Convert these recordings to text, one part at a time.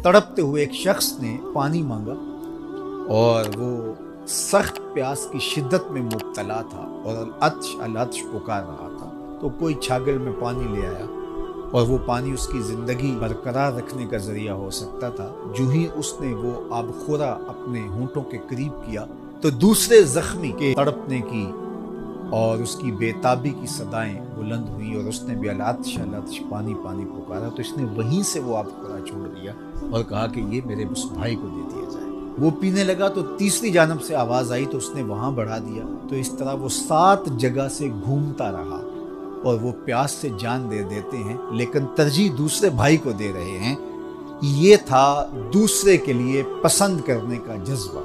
تڑپتے ہوئے ایک شخص نے پانی مانگا اور وہ سخت پیاس کی شدت میں مبتلا تھا اور العطش پکار رہا تھا، تو کوئی چھاگل میں پانی لے آیا اور وہ پانی اس کی زندگی برقرار رکھنے کا ذریعہ ہو سکتا تھا۔ جو ہی اس نے وہ آب خورا اپنے ہونٹوں کے قریب کیا تو دوسرے زخمی کے تڑپنے کی اور اس کی بے تابی کی صدائیں بلند ہوئیں اور اس نے بھی العطش پانی پانی پکارا، تو اس نے وہیں سے وہ آب خورا چھوڑ دیا اور کہا کہ یہ میرے اس بھائی کو دے دیا جائے۔ وہ پینے لگا تو تیسری جانب سے آواز آئی تو اس نے وہاں بڑھا دیا، تو اس طرح وہ 7 جگہ سے گھومتا رہا اور وہ پیاس سے جان دے دیتے ہیں لیکن ترجیح دوسرے بھائی کو دے رہے ہیں۔ یہ تھا دوسرے کے لیے پسند کرنے کا جذبہ،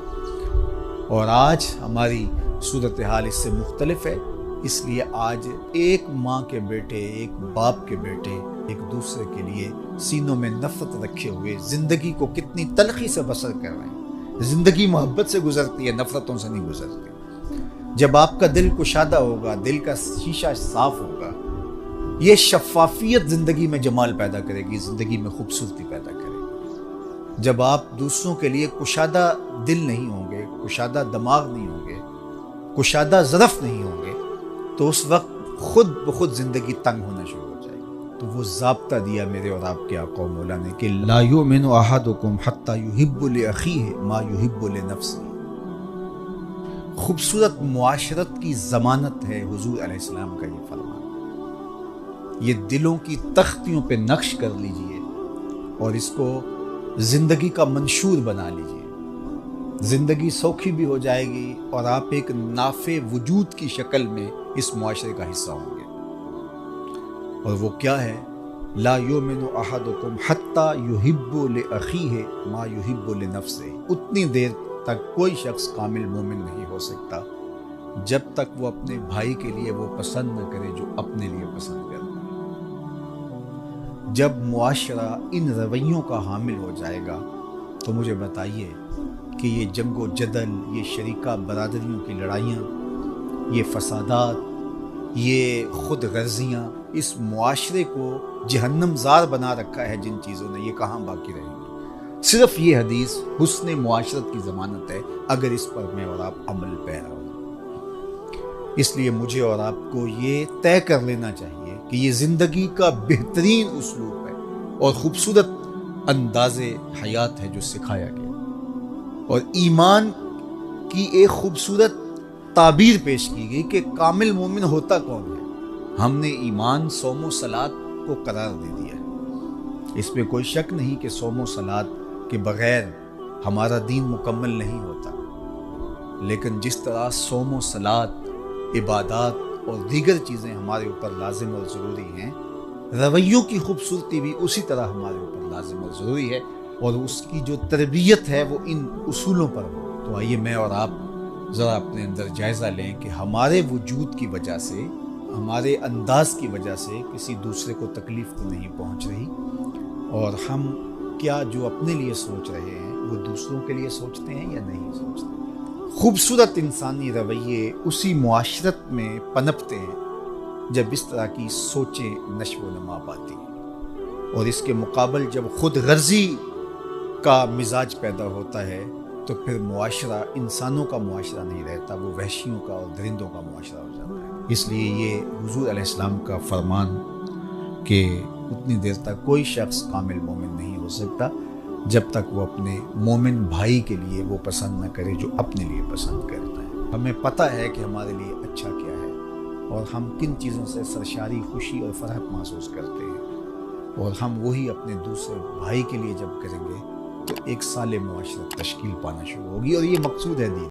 اور آج ہماری صورتحال اس سے مختلف ہے۔ اس لیے آج ایک ماں کے بیٹے، ایک باپ کے بیٹے ایک دوسرے کے لیے سینوں میں نفرت رکھے ہوئے زندگی کو کتنی تلخی سے بسر کر رہے ہیں۔ زندگی محبت سے گزرتی ہے، نفرتوں سے نہیں گزرتی۔ جب آپ کا دل کشادہ ہوگا، دل کا شیشہ صاف ہوگا، یہ شفافیت زندگی میں جمال پیدا کرے گی، زندگی میں خوبصورتی پیدا کرے گی۔ جب آپ دوسروں کے لیے کشادہ دل نہیں ہوں گے، کشادہ دماغ نہیں ہوں گے، کشادہ ظرف نہیں ہوں گے، تو اس وقت خود بخود زندگی تنگ ہونا شروع ہو جائے گی۔ تو وہ ضابطہ دیا میرے اور آپ کے آقا و مولا نے کہ لا یؤمن احدکم حتی یحب لاخیہ ما یحب لنفسہ۔ خوبصورت معاشرت کی ضمانت ہے حضور علیہ السلام کا یہ فرمان۔ یہ دلوں کی تختیوں پہ نقش کر لیجئے اور اس کو زندگی کا منشور بنا لیجئے۔ زندگی سوکھی بھی ہو جائے گی اور آپ ایک نافع وجود کی شکل میں اس معاشرے کا حصہ ہوں گے۔ اور وہ کیا ہے؟ لا یؤمن احدکم حتی یحب لاخیہ ما یحب لنفسہ۔ اتنی دیر تک کوئی شخص کامل مومن نہیں ہو سکتا جب تک وہ اپنے بھائی کے لیے وہ پسند نہ کرے جو اپنے لیے پسند کرتا ہے۔ جب معاشرہ ان رویوں کا حامل ہو جائے گا تو مجھے بتائیے کہ یہ جنگ و جدل، یہ شریکہ برادریوں کی لڑائیاں، یہ فسادات، یہ خود غرضیاں اس معاشرے کو جہنم زار بنا رکھا ہے جن چیزوں نے، یہ کہاں باقی رہیں گی؟ صرف یہ حدیث حسن معاشرت کی ضمانت ہے اگر اس پر میں اور آپ عمل پیرا ہوں۔ اس لیے مجھے اور آپ کو یہ طے کر لینا چاہیے کہ یہ زندگی کا بہترین اسلوب ہے اور خوبصورت انداز حیات ہے جو سکھایا گیا، اور ایمان کی ایک خوبصورت تعبیر پیش کی گئی کہ کامل مومن ہوتا کون ہے۔ ہم نے ایمان، صوم و صلات کو قرار دے دیا ہے۔ اس میں کوئی شک نہیں کہ صوم و صلات کے بغیر ہمارا دین مکمل نہیں ہوتا، لیکن جس طرح صوم و صلات، عبادات اور دیگر چیزیں ہمارے اوپر لازم اور ضروری ہیں، رویوں کی خوبصورتی بھی اسی طرح ہمارے اوپر لازم اور ضروری ہے، اور اس کی جو تربیت ہے وہ ان اصولوں پر ہو۔ تو آئیے میں اور آپ ذرا اپنے اندر جائزہ لیں کہ ہمارے وجود کی وجہ سے، ہمارے انداز کی وجہ سے کسی دوسرے کو تکلیف تو نہیں پہنچ رہی، اور ہم کیا جو اپنے لیے سوچ رہے ہیں وہ دوسروں کے لیے سوچتے ہیں یا نہیں سوچتے۔ خوبصورت انسانی رویے اسی معاشرت میں پنپتے ہیں جب اس طرح کی سوچیں نشو و نما پاتی ہیں، اور اس کے مقابل جب خود غرضی کا مزاج پیدا ہوتا ہے تو پھر معاشرہ انسانوں کا معاشرہ نہیں رہتا، وہ وحشیوں کا اور درندوں کا معاشرہ ہو جاتا ہے۔ اس لیے یہ حضور علیہ السلام کا فرمان کہ اتنی دیر تک کوئی شخص کامل مومن نہیں ہو سکتا جب تک وہ اپنے مومن بھائی کے لیے وہ پسند نہ کرے جو اپنے لیے پسند کرتا ہے۔ ہمیں پتہ ہے کہ ہمارے لیے اچھا کیا ہے اور ہم کن چیزوں سے سرشاری، خوشی اور فرحت محسوس کرتے ہیں، اور ہم وہی اپنے دوسرے بھائی کے لیے جب کریں گے تو ایک صالح معاشرت تشکیل پانا شروع ہوگی، اور یہ مقصود ہے دین۔